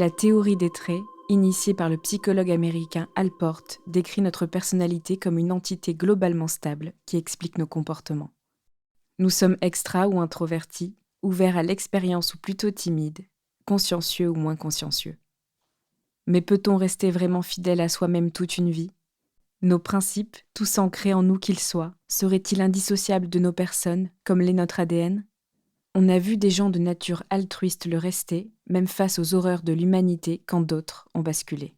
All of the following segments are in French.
La théorie des traits, initiée par le psychologue américain Hal Porte, décrit notre personnalité comme une entité globalement stable qui explique nos comportements. Nous sommes extra ou introvertis, ouverts à l'expérience ou plutôt timides, consciencieux ou moins consciencieux. Mais peut-on rester vraiment fidèle à soi-même toute une vie ? Nos principes, tous ancrés en nous qu'ils soient, seraient-ils indissociables de nos personnes, comme l'est notre ADN ? On a vu des gens de nature altruiste le rester, même face aux horreurs de l'humanité, quand d'autres ont basculé.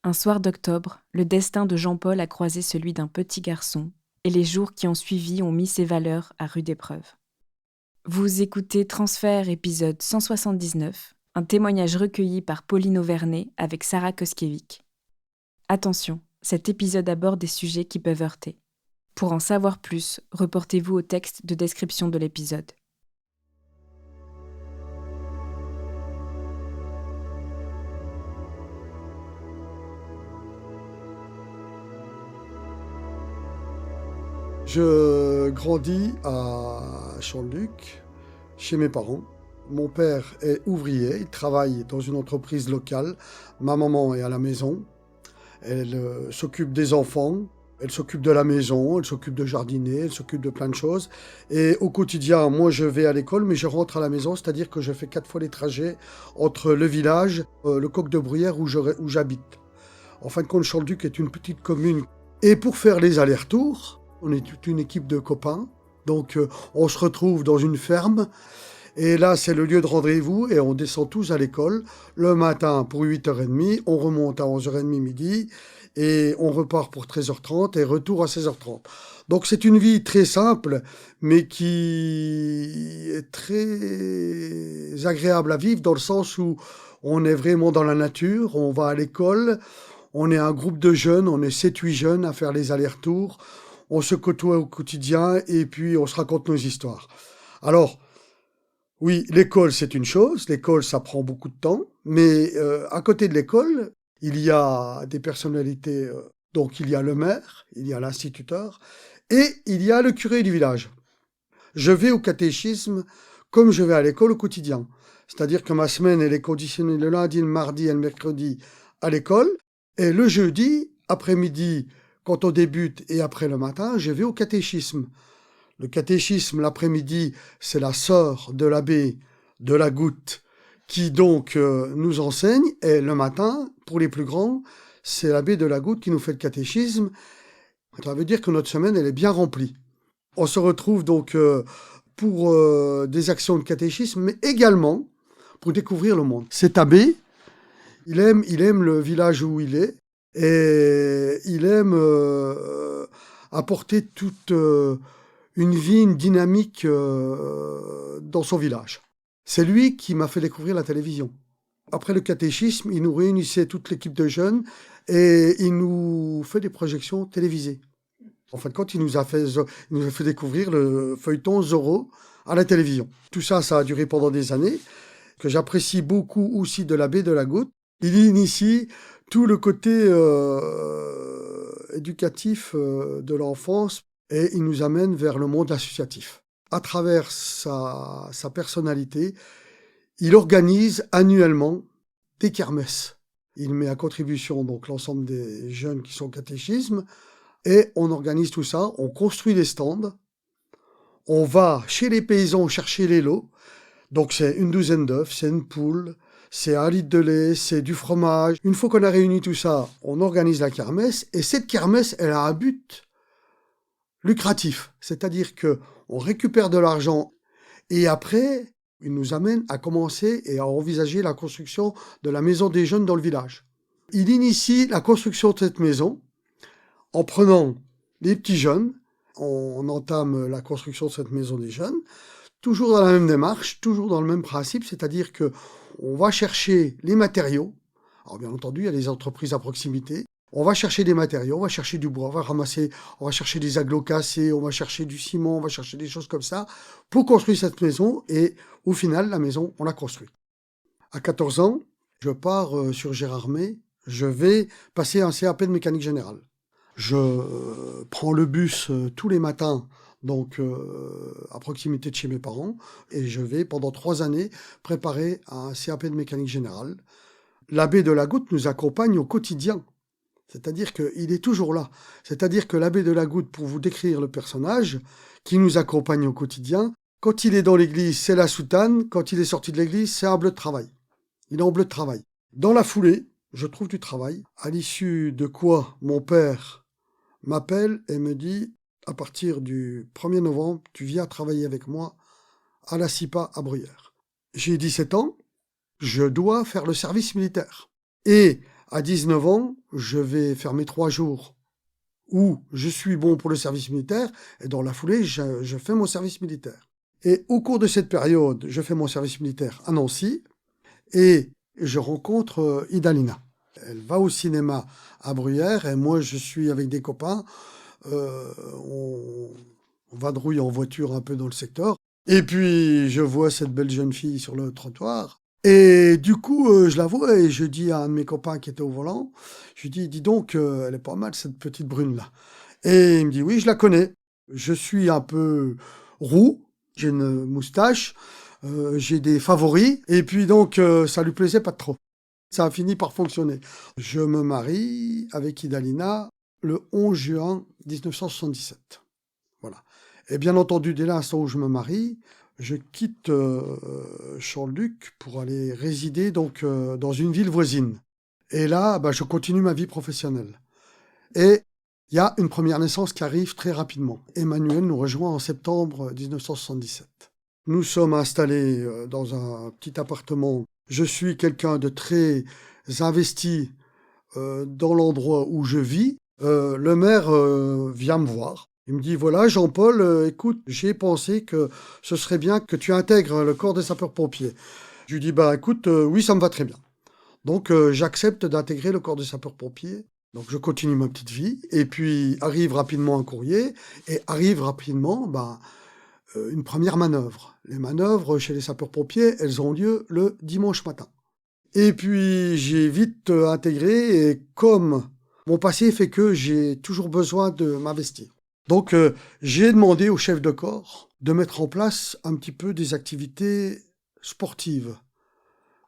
Un soir d'octobre, le destin de Jean-Paul a croisé celui d'un petit garçon, et les jours qui ont suivi ont mis ses valeurs à rude épreuve. Vous écoutez Transfert épisode 179, un témoignage recueilli par Pauline Auvernay avec Sarah Koskiewicz. Attention, cet épisode aborde des sujets qui peuvent heurter. Pour en savoir plus, reportez-vous au texte de description de l'épisode. Je grandis à Chanteluc, chez mes parents. Mon père est ouvrier, il travaille dans une entreprise locale. Ma maman est à la maison. Elle s'occupe des enfants, elle s'occupe de la maison, elle s'occupe de jardiner, elle s'occupe de plein de choses. Et au quotidien, moi je vais à l'école, mais je rentre à la maison, c'est-à-dire que je fais 4 fois les trajets entre le village, le Coq de Bruyères où j'habite. En fin de compte, Chanteluc est une petite commune. Et pour faire les allers-retours, on est toute une équipe de copains, donc on se retrouve dans une ferme, et là c'est le lieu de rendez-vous, et on descend tous à l'école, le matin pour 8h30, on remonte à 11h30 midi, et on repart pour 13h30, et retour à 16h30. Donc c'est une vie très simple, mais qui est très agréable à vivre, dans le sens où on est vraiment dans la nature, on va à l'école, on est un groupe de jeunes, on est 7-8 jeunes à faire les allers-retours, on se côtoie au quotidien et puis on se raconte nos histoires. Alors, oui, l'école c'est une chose, l'école ça prend beaucoup de temps, mais à côté de l'école, il y a des personnalités, donc il y a le maire, il y a l'instituteur et il y a le curé du village. Je vais au catéchisme comme je vais à l'école au quotidien. C'est-à-dire que ma semaine elle est conditionnée le lundi, le mardi et le mercredi à l'école, et le jeudi, après-midi, quand on débute et après le matin, je vais au catéchisme. Le catéchisme, l'après-midi, c'est la sœur de l'abbé de la Goutte qui donc nous enseigne. Et le matin, pour les plus grands, c'est l'abbé de la Goutte qui nous fait le catéchisme. Ça veut dire que notre semaine, elle est bien remplie. On se retrouve donc pour des actions de catéchisme, mais également pour découvrir le monde. Cet abbé, il aime le village où il est. Et il aime apporter toute une vie, une dynamique dans son village. C'est lui qui m'a fait découvrir la télévision. Après le catéchisme, il nous réunissait toute l'équipe de jeunes et il nous fait des projections télévisées. En fin de compte, il nous a fait découvrir le feuilleton Zorro à la télévision. Tout ça, ça a duré pendant des années, que j'apprécie beaucoup aussi de l'abbé de la Goutte. Il initie tout le côté éducatif de l'enfance et il nous amène vers le monde associatif. À travers sa personnalité, il organise annuellement des kermesses. Il met à contribution donc l'ensemble des jeunes qui sont au catéchisme et on organise tout ça, on construit des stands, on va chez les paysans chercher les lots, donc c'est une douzaine d'œufs, c'est une poule, c'est 1 litre de lait, c'est du fromage. Une fois qu'on a réuni tout ça, on organise la kermesse. Et cette kermesse, elle a un but lucratif. C'est-à-dire qu'on récupère de l'argent et après, il nous amène à commencer et à envisager la construction de la maison des jeunes dans le village. Il initie la construction de cette maison en prenant les petits jeunes. On entame la construction de cette maison des jeunes. Toujours dans la même démarche, toujours dans le même principe, c'est-à-dire que on va chercher les matériaux. Alors bien entendu, il y a des entreprises à proximité. On va chercher des matériaux, on va chercher du bois, on va chercher des agglos cassés, on va chercher du ciment, on va chercher des choses comme ça pour construire cette maison. Et au final, la maison, on l'a construite. À 14 ans, je pars sur Gérardmer. Je vais passer un CAP de mécanique générale. Je prends le bus tous les matins, donc à proximité de chez mes parents, et je vais pendant 3 années préparer un CAP de mécanique générale. l'abbé de la Goutte nous accompagne au quotidien. C'est-à-dire qu'il est toujours là. C'est-à-dire que l'abbé de la Goutte, pour vous décrire le personnage, qui nous accompagne au quotidien, quand il est dans l'église, c'est la soutane. Quand il est sorti de l'église, c'est un bleu de travail. Il est en bleu de travail. Dans la foulée, je trouve du travail, à l'issue de quoi mon père m'appelle et me dit « À partir du 1er novembre, tu viens travailler avec moi à la CIPA à Bruyères. » J'ai 17 ans, je dois faire le service militaire. Et à 19 ans, je vais faire mes 3 jours où je suis bon pour le service militaire, et dans la foulée, je fais mon service militaire. Et au cours de cette période, je fais mon service militaire à Nancy, et je rencontre Idalina. Elle va au cinéma à Bruyères, et moi je suis avec des copains, on vadrouille en voiture un peu dans le secteur, et puis je vois cette belle jeune fille sur le trottoir, et du coup je la vois et je dis à un de mes copains qui était au volant, je lui dis « Dis donc, elle est pas mal cette petite brune-là ». Et il me dit « Oui, je la connais, je suis un peu roux, j'ai une moustache, j'ai des favoris, et puis donc ça lui plaisait pas trop. » Ça a fini par fonctionner. Je me marie avec Idalina le 11 juin 1977. Voilà. Et bien entendu, dès l'instant où je me marie, je quitte Chanteluc pour aller résider donc, dans une ville voisine. Et là, je continue ma vie professionnelle. Et il y a une première naissance qui arrive très rapidement. Emmanuel nous rejoint en septembre 1977. Nous sommes installés dans un petit appartement. Je suis quelqu'un de très investi dans l'endroit où je vis. Le maire vient me voir. Il me dit, voilà, Jean-Paul, écoute, j'ai pensé que ce serait bien que tu intègres le corps des sapeurs-pompiers. Je lui dis, écoute, oui, ça me va très bien. Donc, j'accepte d'intégrer le corps des sapeurs-pompiers. Donc, je continue ma petite vie. Et puis, arrive rapidement un courrier. Et arrive rapidement, une première manœuvre. Les manœuvres chez les sapeurs-pompiers, elles ont lieu le dimanche matin. Et puis, j'ai vite intégré. Et comme mon passé fait que j'ai toujours besoin de m'investir. Donc, j'ai demandé au chef de corps de mettre en place un petit peu des activités sportives.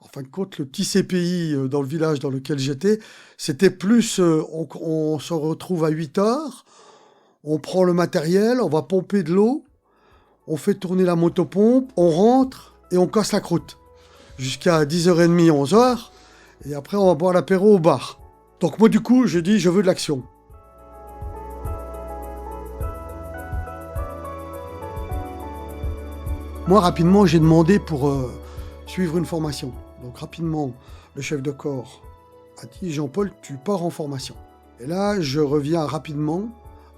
En fin de compte, le petit CPI dans le village dans lequel j'étais, c'était plus, on se retrouve à 8 heures, on prend le matériel, on va pomper de l'eau, on fait tourner la motopompe, on rentre et on casse la croûte. Jusqu'à 10h30, 11h, et après on va boire l'apéro au bar. Donc moi du coup, je dis, je veux de l'action. Moi, rapidement, j'ai demandé pour suivre une formation. Donc, rapidement, le chef de corps a dit « Jean-Paul, tu pars en formation ». Et là, je reviens rapidement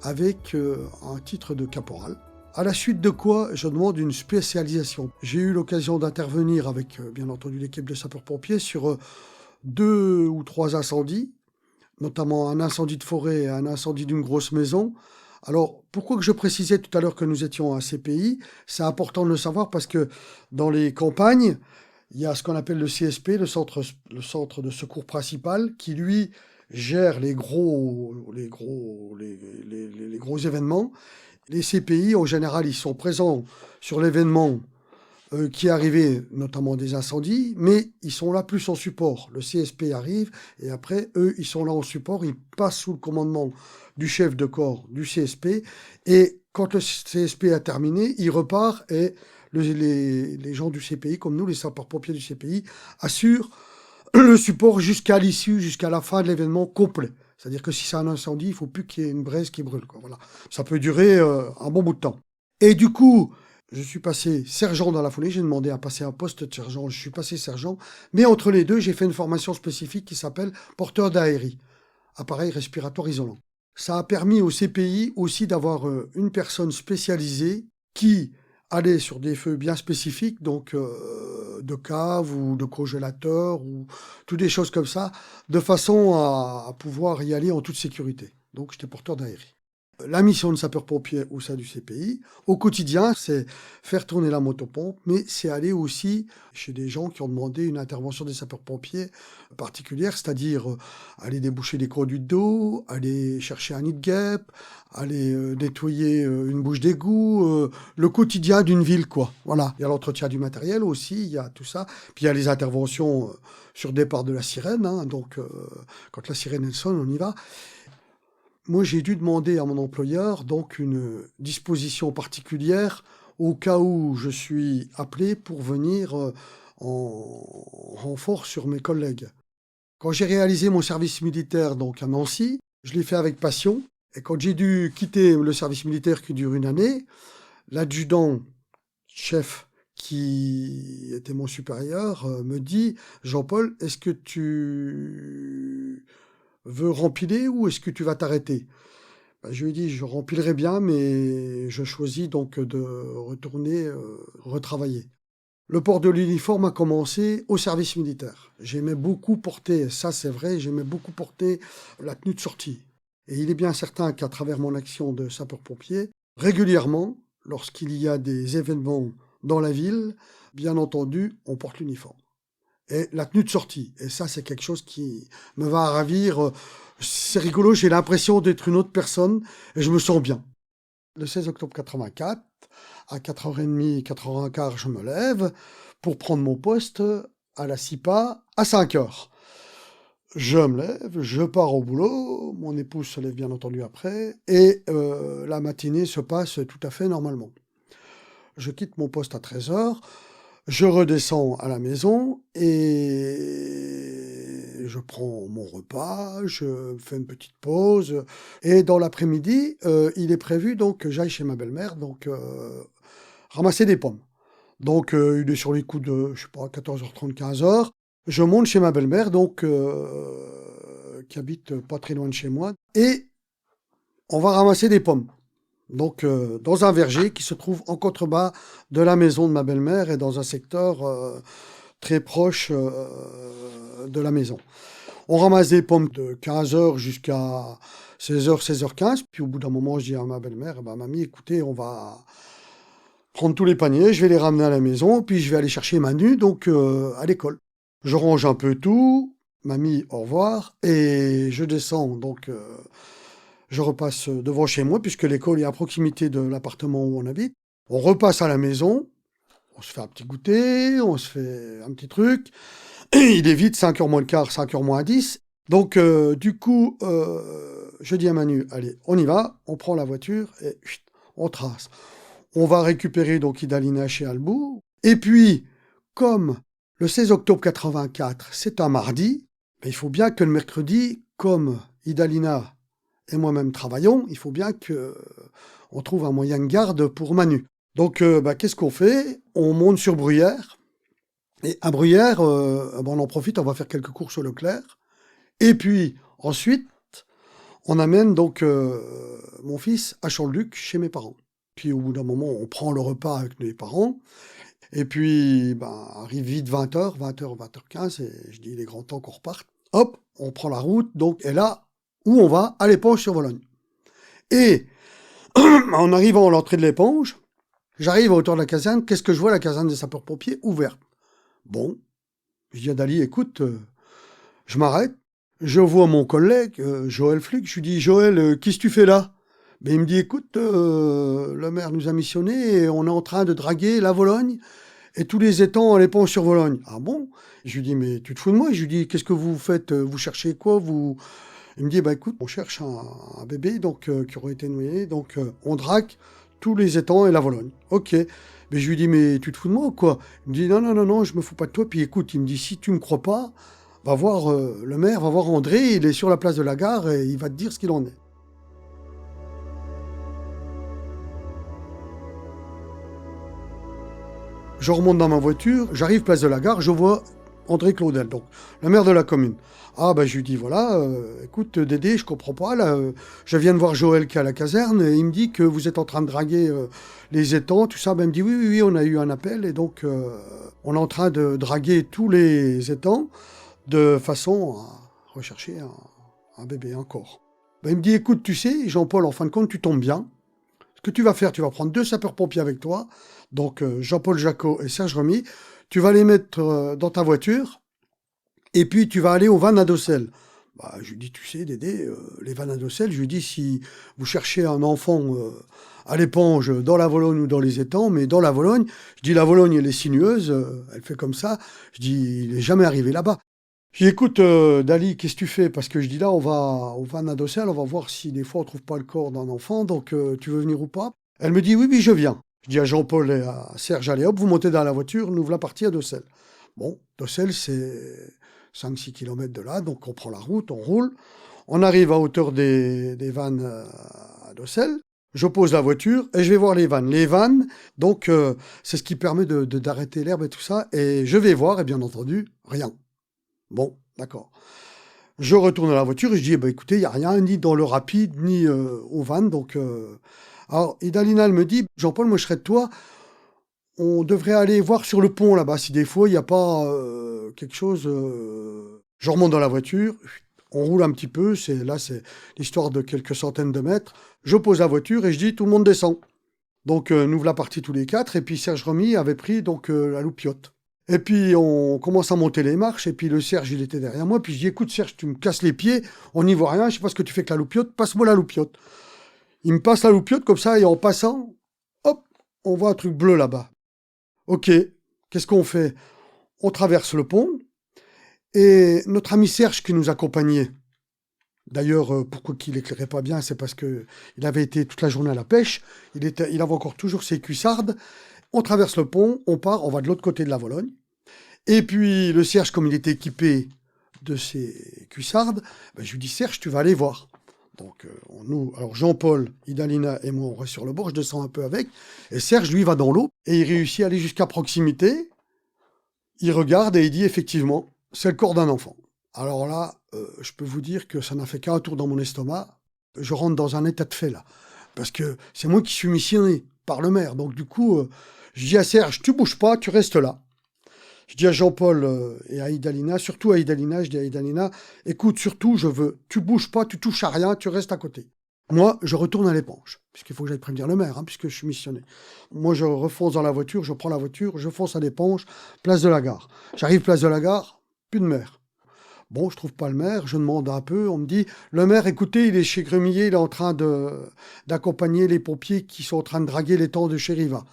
avec un titre de caporal. À la suite de quoi, je demande une spécialisation. J'ai eu l'occasion d'intervenir avec, bien entendu, l'équipe de sapeurs-pompiers sur 2 ou 3 incendies, notamment un incendie de forêt et un incendie d'une grosse maison. Alors, pourquoi que je précisais tout à l'heure que nous étions un CPI? C'est important de le savoir parce que dans les campagnes, il y a ce qu'on appelle le CSP, le centre de secours principal, qui lui gère les gros événements. Les CPI, en général, ils sont présents sur l'événement qui est arrivé, notamment des incendies, mais ils sont là plus en support. Le CSP arrive et après, eux, ils sont là en support, ils passent sous le commandement du chef de corps du CSP et quand le CSP a terminé, il repart et les gens du CPI, comme nous, les sapeurs-pompiers du CPI, assurent le support jusqu'à l'issue, jusqu'à la fin de l'événement complet. C'est-à-dire que si c'est un incendie, il ne faut plus qu'il y ait une braise qui brûle, quoi. Voilà. Ça peut durer un bon bout de temps. Et du coup, je suis passé sergent dans la foulée, j'ai demandé à passer un poste de sergent, je suis passé sergent, mais entre les deux, j'ai fait une formation spécifique qui s'appelle porteur d'ARI, appareil respiratoire isolant. Ça a permis au CPI aussi d'avoir une personne spécialisée qui allait sur des feux bien spécifiques, donc de cave ou de congélateur ou toutes des choses comme ça, de façon à pouvoir y aller en toute sécurité. Donc j'étais porteur d'ARI. La mission de sapeur-pompier au sein du CPI, au quotidien, c'est faire tourner la motopompe, mais c'est aller aussi chez des gens qui ont demandé une intervention des sapeurs-pompiers particulière, c'est-à-dire aller déboucher des conduites d'eau, aller chercher un nid de guêpe, aller nettoyer une bouche d'égout, le quotidien d'une ville, quoi. Voilà. Il y a l'entretien du matériel aussi, il y a tout ça. Puis il y a les interventions sur départ de la sirène, hein, donc quand la sirène elle sonne, on y va. Moi, j'ai dû demander à mon employeur donc une disposition particulière au cas où je suis appelé pour venir en renfort sur mes collègues. Quand j'ai réalisé mon service militaire donc à Nancy, je l'ai fait avec passion. Et quand j'ai dû quitter le service militaire qui dure une année, l'adjudant chef qui était mon supérieur me dit: Jean-Paul, est-ce que tu veux rempiler ou est-ce que tu vas t'arrêter? Je lui ai dit: je rempilerai bien, mais je choisis donc de retourner retravailler. Le port de l'uniforme a commencé au service militaire. J'aimais beaucoup porter, ça c'est vrai, j'aimais beaucoup porter la tenue de sortie. Et il est bien certain qu'à travers mon action de sapeur-pompier, régulièrement, lorsqu'il y a des événements dans la ville, bien entendu, on porte l'uniforme. Et la tenue de sortie. Et ça, c'est quelque chose qui me va à ravir. C'est rigolo, j'ai l'impression d'être une autre personne et je me sens bien. Le 16 octobre 84, à 4h30, 4h15, je me lève pour prendre mon poste à la CIPA à 5h. Je me lève, je pars au boulot, mon épouse se lève bien entendu après, et la matinée se passe tout à fait normalement. Je quitte mon poste à 13h, je redescends à la maison et je prends mon repas, je fais une petite pause. Et dans l'après-midi, il est prévu donc que j'aille chez ma belle-mère, donc ramasser des pommes. Donc il est sur les coups de, je sais pas, 14h30, 15h. Je monte chez ma belle-mère, donc qui habite pas très loin de chez moi, et on va ramasser des pommes. Donc, dans un verger qui se trouve en contrebas de la maison de ma belle-mère et dans un secteur très proche de la maison. On ramasse des pommes de 15h jusqu'à 16h, 16h15. Puis au bout d'un moment, je dis à ma belle-mère: mamie, écoutez, on va prendre tous les paniers, je vais les ramener à la maison, puis je vais aller chercher Manu, donc à l'école. Je range un peu tout, mamie, au revoir, et je descends, donc... je repasse devant chez moi, puisque l'école est à proximité de l'appartement où on habite. On repasse à la maison, on se fait un petit goûter, on se fait un petit truc. Il est vite 5h moins le quart, 5h moins 10. Donc, du coup, je dis à Manu: allez, on y va, on prend la voiture et chut, on trace. On va récupérer donc Idalina chez Albou. Et puis, comme le 16 octobre 84, c'est un mardi, il faut bien que le mercredi, comme Idalina et moi-même travaillons, il faut bien qu'on trouve un moyen de garde pour Manu. Donc, qu'est-ce qu'on fait? On monte sur Bruyères. Et à Bruyères, on en profite, on va faire quelques courses au Leclerc. Et puis, ensuite, on amène donc mon fils à Chanteluc chez mes parents. Puis, au bout d'un moment, on prend le repas avec mes parents. Et puis, arrive vite 20h, 20h15, et je dis: il est grand temps qu'on reparte. Hop, on prend la route. Donc, et là, où on va? À l'Éponge-sur-Vologne. Et en arrivant à l'entrée de l'Éponge, j'arrive à hauteur de la caserne. Qu'est-ce que je vois? La caserne des sapeurs-pompiers ouverte. Bon, je dis à Dali: écoute, je m'arrête. Je vois mon collègue, Joël Fluc. Je lui dis: Joël, qu'est-ce que tu fais là? Il me dit: écoute, le maire nous a missionnés et on est en train de draguer la Vologne et tous les étangs à l'Éponge-sur-Vologne. Ah bon? Je lui dis: mais tu te fous de moi? Je lui dis: qu'est-ce que vous faites? Vous cherchez quoi? Il me dit: écoute, on cherche un bébé donc, qui aurait été noyé, donc on drague tous les étangs et la Vologne. Ok. Mais je lui dis: mais tu te fous de moi ou quoi? Il me dit: non, non, non, non, je me fous pas de toi. Puis écoute, il me dit: si tu me crois pas, va voir le maire, va voir André, il est sur la place de la gare et il va te dire ce qu'il en est. Je remonte dans ma voiture, j'arrive place de la gare, je vois André Claudel, donc le maire de la commune. Ah je lui dis: voilà, écoute Dédé, je comprends pas, là, je viens de voir Joël qui est à la caserne, et il me dit que vous êtes en train de draguer les étangs, tout ça. Il me dit: oui, oui, oui, on a eu un appel, et donc on est en train de draguer tous les étangs, de façon à rechercher un bébé, un corps. Ben, il me dit, écoute, tu sais, Jean-Paul, en fin de compte, tu tombes bien. Ce que tu vas faire, tu vas prendre 2 sapeurs-pompiers avec toi, donc Jean-Paul Jacot et Serge Remy. Tu vas les mettre dans ta voiture, et puis tu vas aller au van à Docelles. Bah, je lui dis, tu sais, Dédé, les vannes à Docelles, je lui dis, si vous cherchez un enfant à l'éponge dans la Vologne ou dans les étangs, mais dans la Vologne, je dis, la Vologne, elle est sinueuse, elle fait comme ça. Je dis, il n'est jamais arrivé là-bas. Je dis, écoute, Dali, qu'est-ce que tu fais? Parce que je dis, là, on va au van à Docelles, on va voir si des fois on trouve pas le corps d'un enfant, donc tu veux venir ou pas? Elle me dit, oui, oui, je viens. Je dis à Jean-Paul et à Serge, allez hop, vous montez dans la voiture, nous voilà partis à Docelles. Bon, Docelles, c'est 5-6 kilomètres de là, donc on prend la route, on roule. On arrive à hauteur des vannes à Docelles. Je pose la voiture et je vais voir les vannes. Les vannes, donc, c'est ce qui permet d'arrêter l'herbe et tout ça. Et je vais voir, et bien entendu, rien. Bon, d'accord. Je retourne à la voiture et je dis, eh ben, écoutez, il n'y a rien, ni dans le rapide, ni aux vannes. Donc, alors, Idalina, elle me dit, Jean-Paul, moi je serais de toi, on devrait aller voir sur le pont là-bas, si des fois il n'y a pas quelque chose. Je remonte dans la voiture, on roule un petit peu, c'est l'histoire de quelques centaines de mètres. Je pose la voiture et je dis, tout le monde descend. Donc, nous voilà partis tous les 4, et puis Serge Remy avait pris donc la loupiote. Et puis on commence à monter les marches, et puis le Serge, il était derrière moi, puis je dis, écoute Serge, tu me casses les pieds, on n'y voit rien, je sais pas ce que tu fais avec la loupiote, passe-moi la loupiote. Il me passe la loupiote comme ça, et en passant, hop, on voit un truc bleu là-bas. Ok, qu'est-ce qu'on fait? On traverse le pont, et notre ami Serge qui nous accompagnait, d'ailleurs, pourquoi qu'il éclairait pas bien, c'est parce que il avait été toute la journée à la pêche, il avait encore toujours ses cuissardes. On traverse le pont, on part, on va de l'autre côté de la Vologne. Et puis le Serge, comme il était équipé de ses cuissardes, ben, je lui dis, Serge, tu vas aller voir. Donc alors Jean-Paul, Idalina et moi, on reste sur le bord, je descends un peu avec, et Serge, lui, va dans l'eau, et il réussit à aller jusqu'à proximité, il regarde et il dit, effectivement, c'est le corps d'un enfant. Alors là, je peux vous dire que ça n'a fait qu'un tour dans mon estomac, je rentre dans un état de fait là, parce que c'est moi qui suis missionné par le maire, donc du coup, je dis à Serge, tu bouges pas, tu restes là. Je dis à Jean-Paul et à Idalina, surtout à Idalina, je dis à Idalina, écoute, surtout, tu bouges pas, tu touches à rien, tu restes à côté. Moi, je retourne à l'éponge, puisqu'il faut que j'aille prévenir le maire, puisque je suis missionné. Moi, je refonce dans la voiture, je prends la voiture, je fonce à l'éponge, place de la gare. J'arrive place de la gare, plus de maire. Bon, je trouve pas le maire, je demande un peu, on me dit, le maire, écoutez, il est chez Grémillet, il est en train d'accompagner les pompiers qui sont en train de draguer l'étang de Chériva.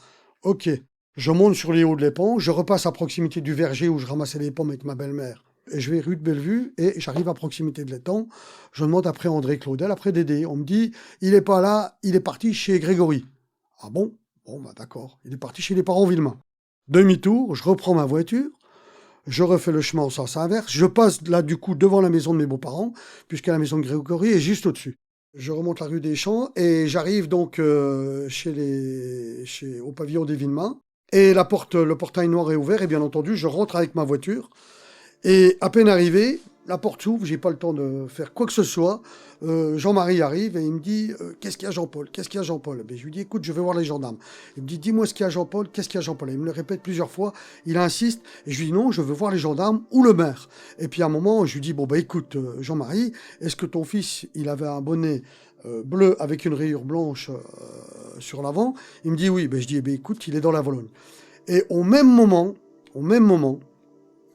Ok. Je monte sur les hauts de l'éponge, je repasse à proximité du verger où je ramassais les pommes avec ma belle-mère. Et je vais rue de Bellevue et j'arrive à proximité de l'étang. Je demande après André Claudel, après Dédé. On me dit, il n'est pas là, il est parti chez Grégory. Ah bon? Bon, bah d'accord. Il est parti chez les parents Villemain. Demi-tour, je reprends ma voiture, je refais le chemin en sens inverse. Je passe là du coup devant la maison de mes beaux-parents, puisque la maison de Grégory est juste au-dessus. Je remonte la rue des Champs et j'arrive donc au pavillon des Villemain. Et le portail noir est ouvert, et bien entendu, je rentre avec ma voiture. Et à peine arrivé, la porte s'ouvre, j'ai pas le temps de faire quoi que ce soit. Jean-Marie arrive et il me dit qu'est-ce qu'il y a Jean-Paul? Qu'est-ce qu'il y a Jean-Paul? Ben, je lui dis écoute, je vais voir les gendarmes. Il me dit dis-moi ce qu'il y a Jean-Paul, qu'est-ce qu'il y a Jean-Paul? Il me le répète plusieurs fois, il insiste, et je lui dis non, je veux voir les gendarmes ou le maire. Et puis à un moment, je lui dis bon bah écoute Jean-Marie, est-ce que ton fils, il avait un bonnet bleu avec une rayure blanche sur l'avant? Il me dit oui, ben, je dis eh ben, écoute, il est dans la Vologne. Et au même moment,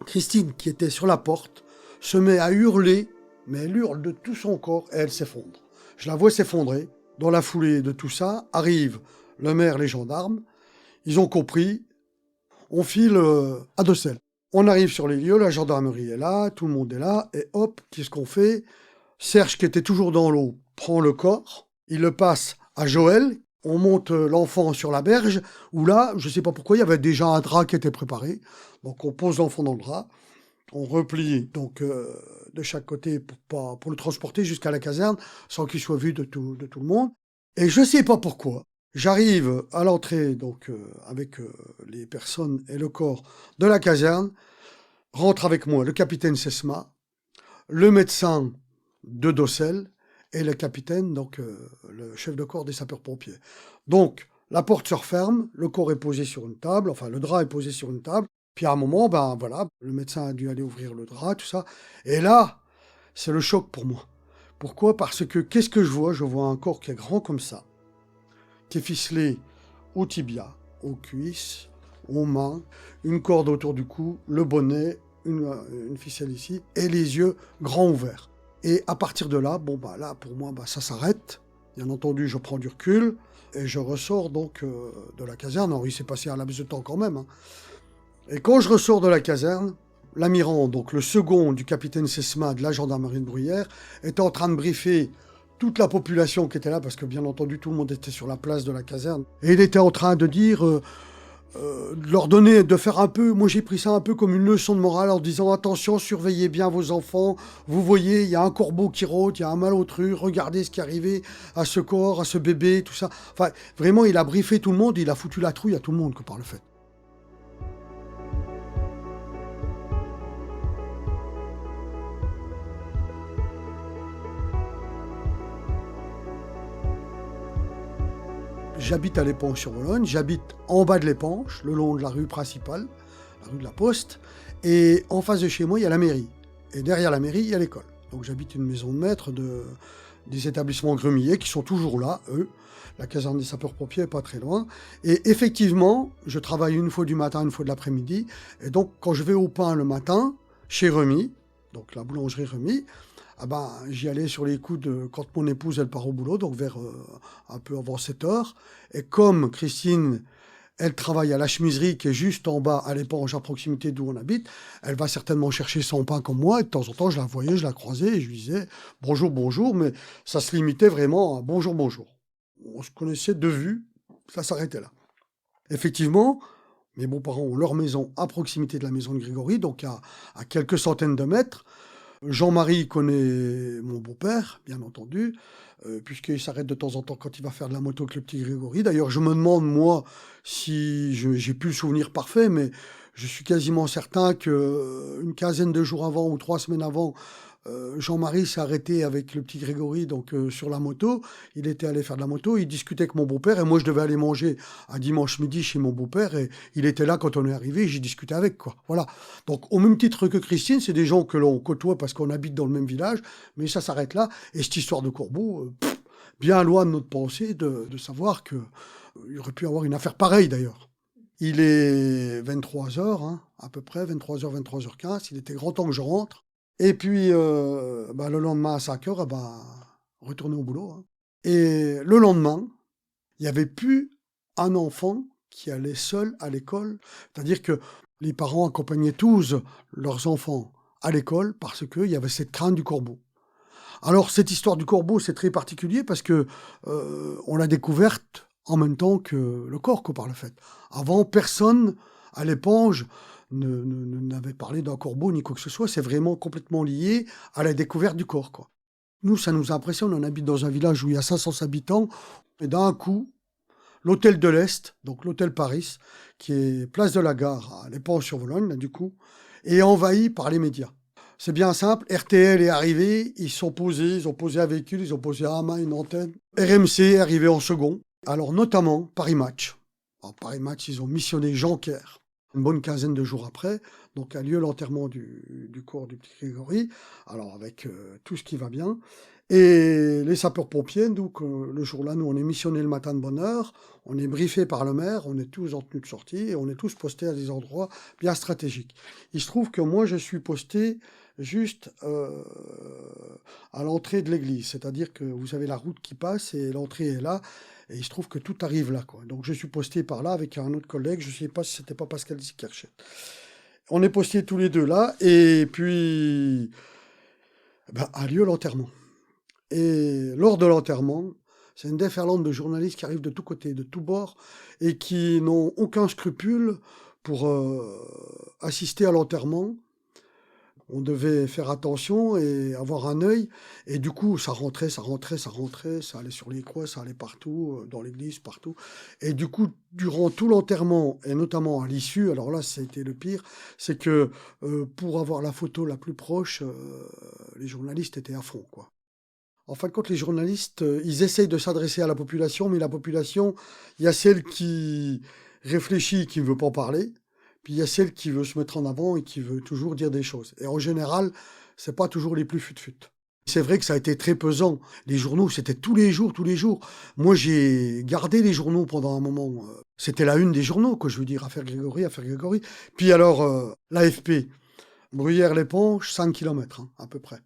Christine, qui était sur la porte, se met à hurler, mais elle hurle de tout son corps et elle s'effondre. Je la vois s'effondrer. Dans la foulée de tout ça, arrivent le maire, les gendarmes. Ils ont compris. On file à Docelles. On arrive sur les lieux, la gendarmerie est là, tout le monde est là, et hop, qu'est-ce qu'on fait? Serge, qui était toujours dans l'eau, prend le corps, il le passe à Joël. On monte l'enfant sur la berge, où là, je ne sais pas pourquoi, il y avait déjà un drap qui était préparé. Donc on pose l'enfant dans le drap, on replie donc de chaque côté pour le transporter jusqu'à la caserne, sans qu'il soit vu de tout le monde. Et je ne sais pas pourquoi, j'arrive à l'entrée donc avec les personnes et le corps de la caserne, rentre avec moi le capitaine Sesma, le médecin de Docelles, et le capitaine, donc le chef de corps des sapeurs-pompiers. Donc, la porte se referme, le corps est posé sur une table, enfin le drap est posé sur une table, puis à un moment, ben voilà, le médecin a dû aller ouvrir le drap, tout ça, et là, c'est le choc pour moi. Pourquoi? Parce que qu'est-ce que je vois? Je vois un corps qui est grand comme ça, qui est ficelé au tibia, aux cuisses, aux mains, une corde autour du cou, le bonnet, une ficelle ici, et les yeux grands ouverts. Et à partir de là, là pour moi, ça s'arrête. Bien entendu, je prends du recul et je ressors donc de la caserne. Alors, il s'est passé un laps de temps quand même, hein. Et quand je ressors de la caserne, l'amiral, donc le second du capitaine Sesma de la gendarmerie de Bruyères, était en train de briefer toute la population qui était là, parce que bien entendu tout le monde était sur la place de la caserne. Et il était en train de dire, de leur donner, de faire un peu, moi j'ai pris ça un peu comme une leçon de morale en disant attention, surveillez bien vos enfants, vous voyez, il y a un corbeau qui rôde, il y a un malotru, regardez ce qui est arrivé à ce corps, à ce bébé, tout ça. Enfin, vraiment, il a briefé tout le monde, il a foutu la trouille à tout le monde, par le fait. J'habite à l'Épanche-sur-Vologne, j'habite en bas de l'Épanche, le long de la rue principale, la rue de la Poste, et en face de chez moi, il y a la mairie. Et derrière la mairie, il y a l'école. Donc j'habite une maison de maître des établissements Gremillet qui sont toujours là, eux. La caserne des sapeurs-pompiers est pas très loin. Et effectivement, je travaille une fois du matin, une fois de l'après-midi. Et donc, quand je vais au pain le matin, chez Remy, donc la boulangerie Remy, j'y allais sur les coups quand mon épouse, elle part au boulot, donc vers un peu avant 7 heures. Et comme Christine, elle travaille à la chemiserie qui est juste en bas, à l'Épanche, à proximité d'où on habite, elle va certainement chercher son pain comme moi. Et de temps en temps, je la voyais, je la croisais et je lui disais bonjour, bonjour. Mais ça se limitait vraiment à bonjour, bonjour. On se connaissait de vue, ça s'arrêtait là. Effectivement, mes beaux-parents ont leur maison à proximité de la maison de Grégory, donc à quelques centaines de mètres. Jean-Marie connaît mon beau-père, bien entendu, puisqu'il s'arrête de temps en temps quand il va faire de la moto avec le petit Grégory. D'ailleurs, je me demande, moi, si j'ai plus le souvenir parfait, mais je suis quasiment certain qu'une quinzaine de jours avant ou 3 semaines avant, Jean-Marie s'est arrêté avec le petit Grégory donc, sur la moto. Il était allé faire de la moto, il discutait avec mon beau-père, et moi, je devais aller manger un dimanche midi chez mon beau-père, et il était là quand on est arrivé, et j'ai discuté avec, quoi. Voilà. Donc, au même titre que Christine, c'est des gens que l'on côtoie parce qu'on habite dans le même village, mais ça s'arrête là. Et cette histoire de corbeau, bien loin de notre pensée de savoir qu'il y aurait pu avoir une affaire pareille, d'ailleurs. Il est 23h, hein, à peu près, 23h, 23h15. Il était grand temps que je rentre. Et puis, le lendemain à 5h, retourner au boulot, hein. Et le lendemain, il n'y avait plus un enfant qui allait seul à l'école. C'est-à-dire que les parents accompagnaient tous leurs enfants à l'école parce qu'il y avait cette crainte du corbeau. Alors, cette histoire du corbeau, c'est très particulier parce que on l'a découverte en même temps que le corps, par le fait. Avant, personne à l'Épanche n'avait parlé d'un corbeau ni quoi que ce soit. C'est vraiment complètement lié à la découverte du corps, quoi. Nous, ça nous impressionne. On habite dans un village où il y a 500 habitants. Et d'un coup, l'hôtel de l'Est, donc l'hôtel Paris, qui est place de la Gare à l'Épanche-sur-Vologne, là, du coup, est envahi par les médias. C'est bien simple, RTL est arrivé, ils ont posé un véhicule, ils ont posé un mât, une antenne. RMC est arrivé en second. Alors notamment Paris Match. Alors, Paris Match, ils ont missionné Jean Kerr. Une bonne quinzaine de jours après, donc a lieu l'enterrement du corps du petit Grégory, alors avec tout ce qui va bien. Et les sapeurs-pompiers, donc le jour-là, nous on est missionnés le matin de bonne heure, on est briefés par le maire, on est tous en tenue de sortie et on est tous postés à des endroits bien stratégiques. Il se trouve que moi je suis posté juste à l'entrée de l'église, c'est-à-dire que vous avez la route qui passe et l'entrée est là. Et il se trouve que tout arrive là, quoi. Donc je suis posté par là avec un autre collègue, je ne sais pas si c'était pas Pascal Zickerchet. On est postés tous les deux là, et puis a lieu l'enterrement. Et lors de l'enterrement, c'est une déferlante de journalistes qui arrivent de tous côtés, de tous bords, et qui n'ont aucun scrupule pour assister à l'enterrement. On devait faire attention et avoir un œil. Et du coup, ça rentrait, ça allait sur les croix, ça allait partout, dans l'église, partout. Et du coup, durant tout l'enterrement, et notamment à l'issue, alors là, c'était le pire, c'est que pour avoir la photo la plus proche, les journalistes étaient à fond, quoi. En fin de compte, les journalistes, ils essayent de s'adresser à la population, mais la population, il y a celle qui réfléchit, qui ne veut pas en parler. Puis il y a celle qui veut se mettre en avant et qui veut toujours dire des choses. Et en général, c'est pas toujours les plus fut-fut. C'est vrai que ça a été très pesant. Les journaux, c'était tous les jours, tous les jours. Moi, j'ai gardé les journaux pendant un moment. C'était la une des journaux, quoi, je veux dire, affaire Grégory, affaire Grégory. Puis alors, l'AFP, Bruyères-les-Ponches, 5 km, à peu près.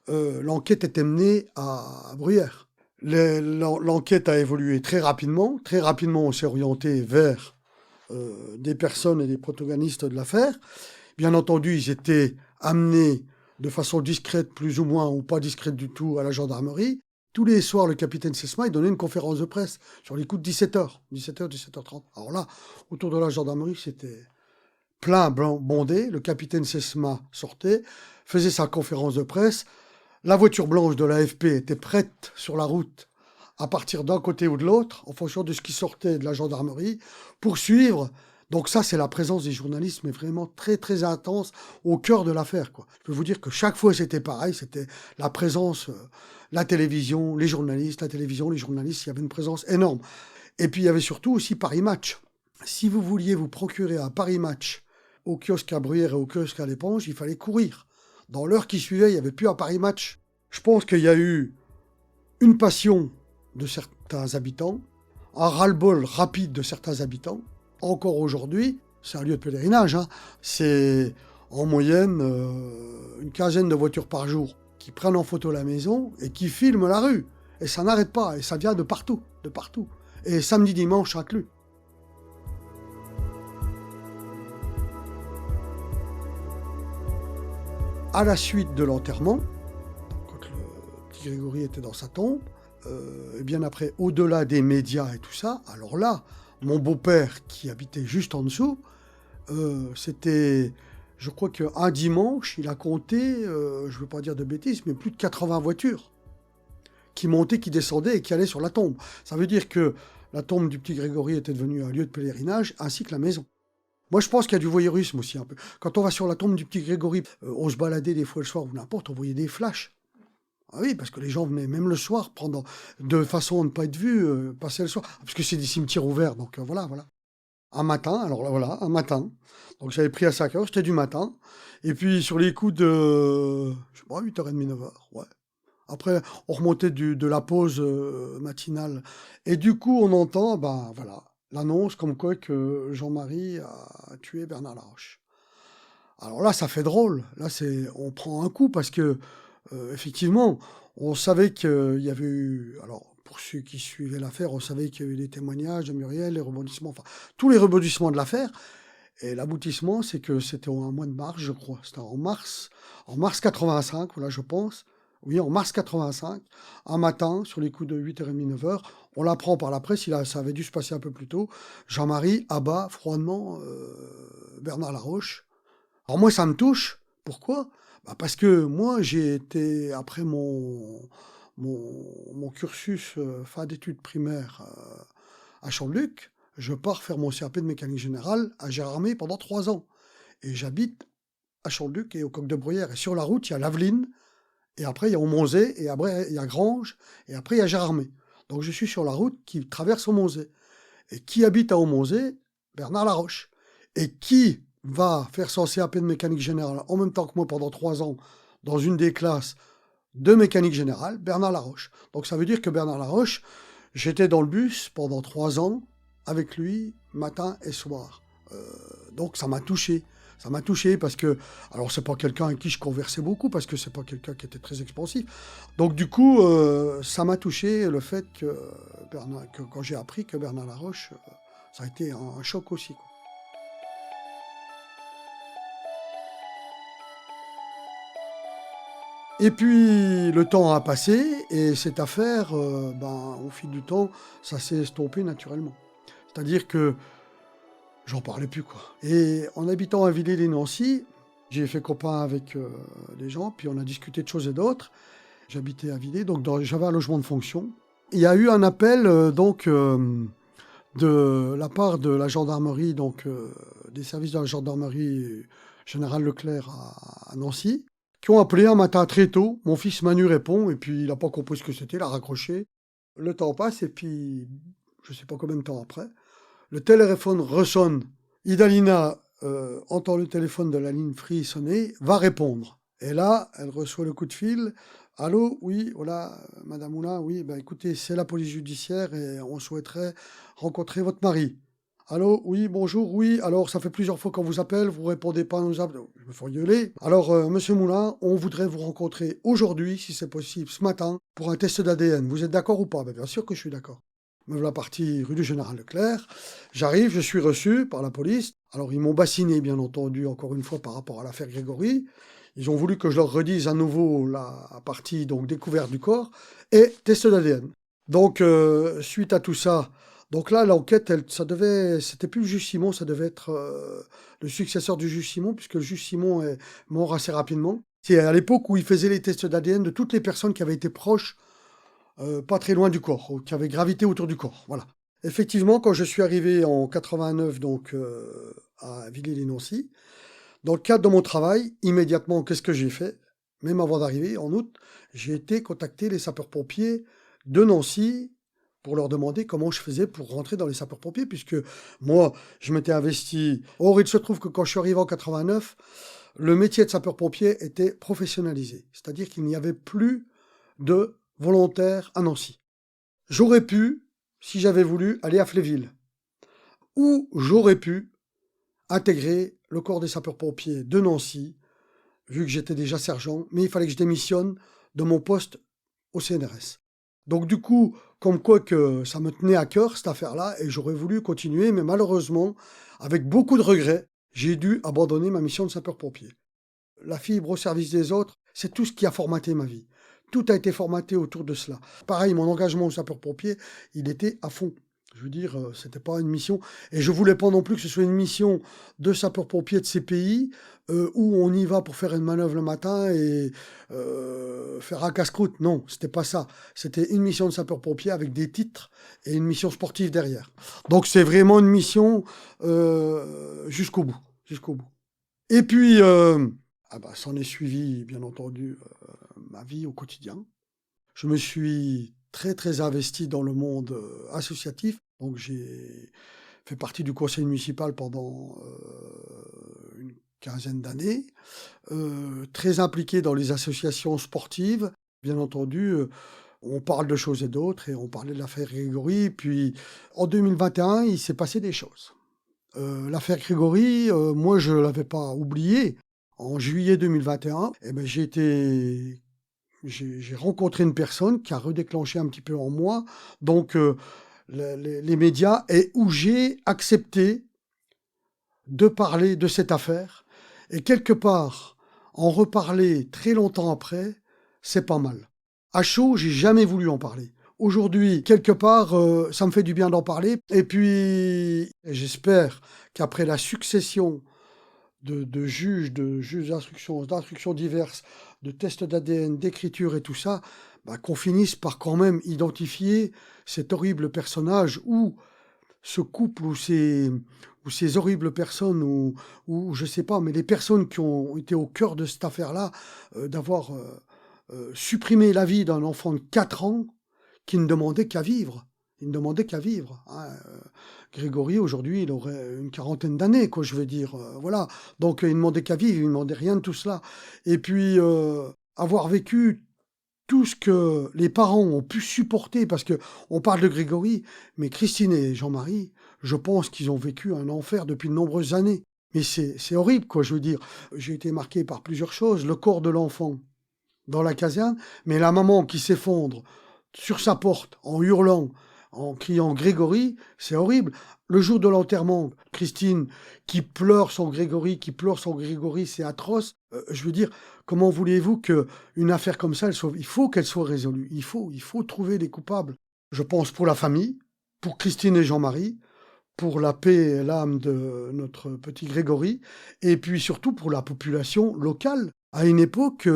L'enquête était menée à Bruyères. L'enquête a évolué très rapidement. Très rapidement, on s'est orienté vers des personnes et des protagonistes de l'affaire. Bien entendu, ils étaient amenés de façon discrète, plus ou moins, ou pas discrète du tout, à la gendarmerie. Tous les soirs, le capitaine Sesma, il donnait une conférence de presse sur les coups de 17h, 17h30. Alors là, autour de la gendarmerie, c'était plein, bondé. Le capitaine Sesma sortait, faisait sa conférence de presse. La voiture blanche de l'AFP était prête sur la route à partir d'un côté ou de l'autre, en fonction de ce qui sortait de la gendarmerie, pour suivre. Donc ça, c'est la présence des journalistes, mais vraiment très, très intense au cœur de l'affaire, quoi. Je peux vous dire que chaque fois, c'était pareil. C'était la présence, la télévision, les journalistes, la télévision, les journalistes. Il y avait une présence énorme. Et puis, il y avait surtout aussi Paris Match. Si vous vouliez vous procurer un Paris Match au kiosque à Bruyères et au kiosque à l'Éponge, il fallait courir. Dans l'heure qui suivait, il n'y avait plus un Paris Match. Je pense qu'il y a eu une passion de certains habitants, un ras-le-bol rapide de certains habitants. Encore aujourd'hui, c'est un lieu de pèlerinage. C'est en moyenne une quinzaine de voitures par jour qui prennent en photo la maison et qui filment la rue. Et ça n'arrête pas, et ça vient de partout, de partout. Et samedi, dimanche, inclus. À la suite de l'enterrement, quand le petit Grégory était dans sa tombe, et bien après, au-delà des médias et tout ça, alors là, mon beau-père, qui habitait juste en dessous, c'était, je crois qu'un dimanche, il a compté, je ne veux pas dire de bêtises, mais plus de 80 voitures qui montaient, qui descendaient et qui allaient sur la tombe. Ça veut dire que la tombe du petit Grégory était devenue un lieu de pèlerinage, ainsi que la maison. Moi, je pense qu'il y a du voyeurisme aussi un peu. Quand on va sur la tombe du petit Grégory, on se baladait des fois le soir ou n'importe, on voyait des flashs. Ah oui, parce que les gens venaient même le soir prendre, de façon à ne pas être vus, passer le soir. Parce que c'est des cimetières ouverts, donc voilà. Un matin, alors là, voilà, un matin. Donc j'avais pris à 5h, c'était du matin. Et puis sur les coups de, je sais pas, 8h30, 9h, ouais. Après, on remontait de la pause matinale. Et du coup, on entend, voilà, l'annonce comme quoi que Jean-Marie a tué Bernard Laroche. Alors là, ça fait drôle. Là, on prend un coup parce que, effectivement, on savait qu'il y avait eu... Alors, pour ceux qui suivaient l'affaire, on savait qu'il y avait eu des témoignages de Muriel, les rebondissements, enfin, tous les rebondissements de l'affaire. Et l'aboutissement, c'est que c'était au mois de mars, je crois. C'était en mars 85, voilà, je pense. Oui, en mars 85, un matin, sur les coups de 8h30, 9h, on l'apprend par la presse, ça avait dû se passer un peu plus tôt, Jean-Marie abat froidement Bernard Laroche. Alors moi, ça me touche. Pourquoi? Parce que moi, j'ai été, après mon cursus fin d'études primaires à Champ-de-Luc, je pars faire mon CAP de mécanique générale à Gérardmer pendant 3 ans. Et j'habite à Champ-de-Luc et au Coq de Bruyères. Et sur la route, il y a Laveline, et après, il y a Aumonzé, et après, il y a Granges, et après, il y a Gérardmer. Donc, je suis sur la route qui traverse Aumonzé. Et qui habite à Aumonzé? Bernard Laroche. Et qui va faire son CAP de mécanique générale en même temps que moi pendant 3 ans dans une des classes de mécanique générale? Bernard Laroche. Donc, ça veut dire que Bernard Laroche, j'étais dans le bus pendant 3 ans avec lui, matin et soir. Donc, ça m'a touché. Ça m'a touché parce que, alors c'est pas quelqu'un avec qui je conversais beaucoup, parce que c'est pas quelqu'un qui était très expansif. Donc du coup, ça m'a touché le fait que quand j'ai appris que Bernard Laroche, ça a été un choc aussi, quoi. Et puis le temps a passé et cette affaire, au fil du temps, ça s'est estompé naturellement. C'est-à-dire que j'en parlais plus, quoi. Et en habitant à Villers-les-Nancy, j'ai fait copain avec les gens, puis on a discuté de choses et d'autres. J'habitais à Villers, donc j'avais un logement de fonction. Il y a eu un appel de la part de la gendarmerie, des services de la gendarmerie générale Leclerc à Nancy, qui ont appelé un matin très tôt. Mon fils Manu répond, et puis il n'a pas compris ce que c'était, il a raccroché. Le temps passe, et puis je ne sais pas combien de temps après, le téléphone ressonne. Idalina entend le téléphone de la ligne Free sonner, va répondre. Et là, elle reçoit le coup de fil Allô, oui, voilà, Madame Moulin, oui, ben écoutez, c'est la police judiciaire et on souhaiterait rencontrer votre mari. Allô, oui, bonjour, oui, alors ça fait plusieurs fois qu'on vous appelle, vous répondez pas à nos appels, je me fais gueuler. Alors, Monsieur Moulin, on voudrait vous rencontrer aujourd'hui, si c'est possible, ce matin, pour un test d'ADN. Vous êtes d'accord ou pas? Ben, bien sûr que je suis d'accord. Me voilà parti rue du Général Leclerc. J'arrive, je suis reçu par la police. Alors, ils m'ont bassiné, bien entendu, encore une fois, par rapport à l'affaire Grégory. Ils ont voulu que je leur redise à nouveau la partie donc découverte du corps et test d'ADN. Donc, suite à tout ça, donc là, l'enquête, c'était plus le juge Simon, ça devait être le successeur du juge Simon, puisque le juge Simon est mort assez rapidement. C'est à l'époque où il faisait les tests d'ADN de toutes les personnes qui avaient été proches, pas très loin du corps, ou qui avaient gravité autour du corps. Voilà. Effectivement, quand je suis arrivé en 89, donc à Villiers-les-Nancy, dans le cadre de mon travail, immédiatement, qu'est-ce que j'ai fait? Même avant d'arriver, en août, j'ai été contacter les sapeurs-pompiers de Nancy pour leur demander comment je faisais pour rentrer dans les sapeurs-pompiers, puisque moi, je m'étais investi. Or, il se trouve que quand je suis arrivé en 89, le métier de sapeur-pompier était professionnalisé, c'est-à-dire qu'il n'y avait plus de volontaires à Nancy. J'aurais pu, si j'avais voulu, aller à Fléville, ou j'aurais pu intégrer le corps des sapeurs-pompiers de Nancy, vu que j'étais déjà sergent, mais il fallait que je démissionne de mon poste au CNRS. Donc du coup, comme quoi que ça me tenait à cœur, cette affaire-là, et j'aurais voulu continuer, mais malheureusement, avec beaucoup de regrets, j'ai dû abandonner ma mission de sapeur-pompier. La fibre au service des autres, c'est tout ce qui a formaté ma vie. Tout a été formaté autour de cela. Pareil, mon engagement au sapeur-pompier, il était à fond. Je veux dire, c'était pas une mission. Et je voulais pas non plus que ce soit une mission de sapeur-pompier de ces pays où on y va pour faire une manœuvre le matin et faire un casse-croûte. Non, c'était pas ça. C'était une mission de sapeur-pompier avec des titres et une mission sportive derrière. Donc c'est vraiment une mission jusqu'au bout. Jusqu'au bout. Et puis, s'en est suivi, bien entendu, ma vie au quotidien. Je me suis très, très investi dans le monde associatif. Donc, j'ai fait partie du conseil municipal pendant une quinzaine d'années. Très impliqué dans les associations sportives. Bien entendu, on parle de choses et d'autres, et on parlait de l'affaire Grégory. Puis, en 2021, il s'est passé des choses. L'affaire Grégory, moi, je ne l'avais pas oubliée. En juillet 2021, j'ai rencontré une personne qui a redéclenché un petit peu en moi donc les médias et où j'ai accepté de parler de cette affaire. Et quelque part, en reparler très longtemps après, c'est pas mal. À chaud, j'ai jamais voulu en parler. Aujourd'hui, quelque part, ça me fait du bien d'en parler. Et puis, j'espère qu'après la succession de juges d'instruction diverses, de tests d'ADN, d'écriture et tout ça, qu'on finisse par quand même identifier cet horrible personnage ou ce couple ou ces horribles personnes ou je sais pas, mais les personnes qui ont été au cœur de cette affaire-là, d'avoir supprimé la vie d'un enfant de 4 ans qui ne demandait qu'à vivre. Il ne demandait qu'à vivre. Hein. Grégory, aujourd'hui, il aurait une quarantaine d'années, quoi, je veux dire. Voilà. Donc, il ne demandait qu'à vivre, il ne demandait rien de tout cela. Et puis, avoir vécu tout ce que les parents ont pu supporter, parce que on parle de Grégory, mais Christine et Jean-Marie, je pense qu'ils ont vécu un enfer depuis de nombreuses années. Mais c'est horrible, quoi, je veux dire. J'ai été marqué par plusieurs choses. Le corps de l'enfant dans la caserne, mais la maman qui s'effondre sur sa porte en hurlant, en criant Grégory, c'est horrible. Le jour de l'enterrement, Christine qui pleure son Grégory, c'est atroce. Je veux dire, comment voulez-vous qu'une affaire comme ça, il faut qu'elle soit résolue. Il faut trouver les coupables. Je pense pour la famille, pour Christine et Jean-Marie, pour la paix et l'âme de notre petit Grégory, et puis surtout pour la population locale. À une époque,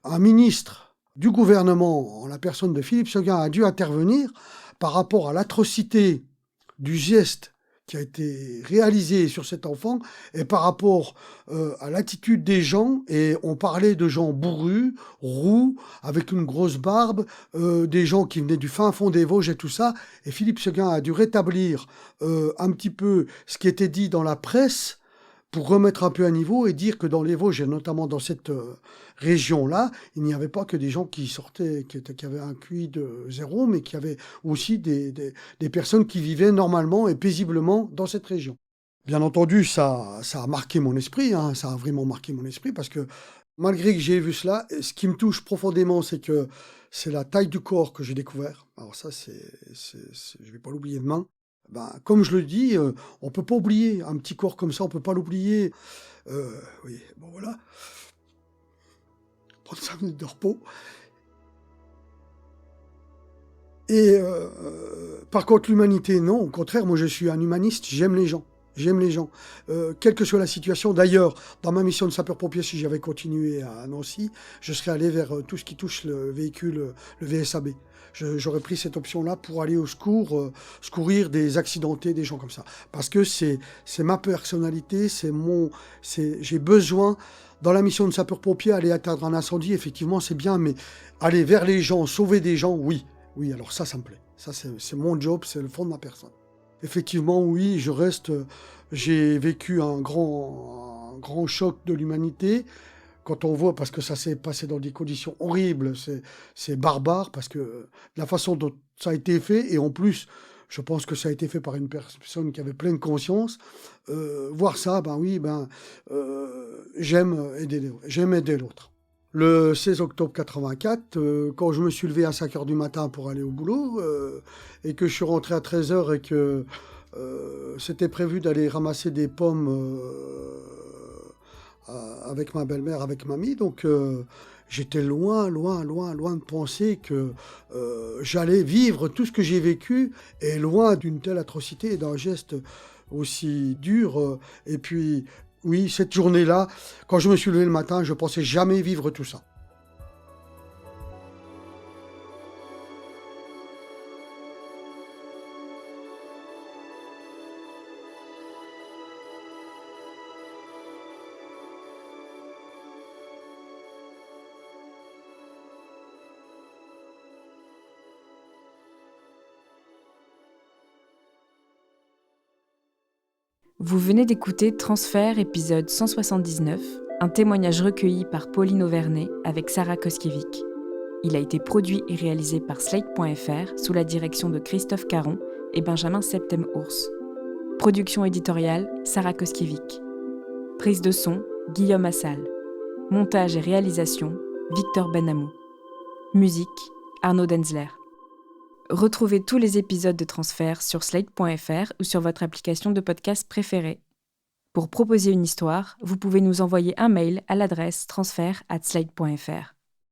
un ministre du gouvernement, en la personne de Philippe Séguin, a dû intervenir par rapport à l'atrocité du geste qui a été réalisé sur cet enfant et par rapport à l'attitude des gens. Et on parlait de gens bourrus, roux, avec une grosse barbe, des gens qui venaient du fin fond des Vosges et tout ça. Et Philippe Séguin a dû rétablir un petit peu ce qui était dit dans la presse pour remettre un peu à niveau et dire que dans les Vosges, et notamment dans cette région-là, il n'y avait pas que des gens qui sortaient, qui avaient un QI de 0, mais qu'il y avait aussi des personnes qui vivaient normalement et paisiblement dans cette région. Bien entendu, ça a marqué mon esprit, hein, ça a vraiment marqué mon esprit, parce que malgré que j'ai vu cela, ce qui me touche profondément, c'est la taille du corps que j'ai découvert. Alors ça, je ne vais pas l'oublier demain. Ben, comme je le dis, on ne peut pas oublier un petit corps comme ça, on ne peut pas l'oublier. Oui, bon voilà. 35 minutes de repos. Et par contre, l'humanité, non. Au contraire, moi, je suis un humaniste, j'aime les gens. J'aime les gens. Quelle que soit la situation. D'ailleurs, dans ma mission de sapeur-pompier, si j'avais continué à Nancy, je serais allé vers tout ce qui touche le véhicule, le VSAB. J'aurais pris cette option-là pour aller au secours, secourir des accidentés, des gens comme ça. Parce que c'est ma personnalité, j'ai besoin, dans la mission de sapeur-pompier, aller atteindre un incendie, effectivement, c'est bien, mais aller vers les gens, sauver des gens, oui. Oui, alors ça me plaît. Ça, c'est mon job, c'est le fond de ma personne. Effectivement, oui, j'ai vécu un grand choc de l'humanité. Quand on voit, parce que ça s'est passé dans des conditions horribles, c'est barbare, parce que la façon dont ça a été fait, et en plus, je pense que ça a été fait par une personne qui avait pleine conscience, voir ça, j'aime aider l'autre. Le 16 octobre 84, quand je me suis levé à 5h du matin pour aller au boulot, et que je suis rentré à 13h et que c'était prévu d'aller ramasser des pommes avec ma belle-mère, avec mamie, donc j'étais loin de penser que j'allais vivre tout ce que j'ai vécu, et loin d'une telle atrocité et d'un geste aussi dur. Et puis, oui, cette journée-là, quand je me suis levé le matin, je ne pensais jamais vivre tout ça. Vous venez d'écouter Transfert, épisode 179, un témoignage recueilli par Pauline Auvernay avec Sarah Koskiewicz. Il a été produit et réalisé par Slate.fr sous la direction de Christophe Caron et Benjamin Septem-Ours. Production éditoriale, Sarah Koskiewicz. Prise de son, Guillaume Assal. Montage et réalisation, Victor Benamou. Musique, Arnaud Denzler. Retrouvez tous les épisodes de Transfert sur Slate.fr ou sur votre application de podcast préférée. Pour proposer une histoire, vous pouvez nous envoyer un mail à l'adresse transfert@slate.fr.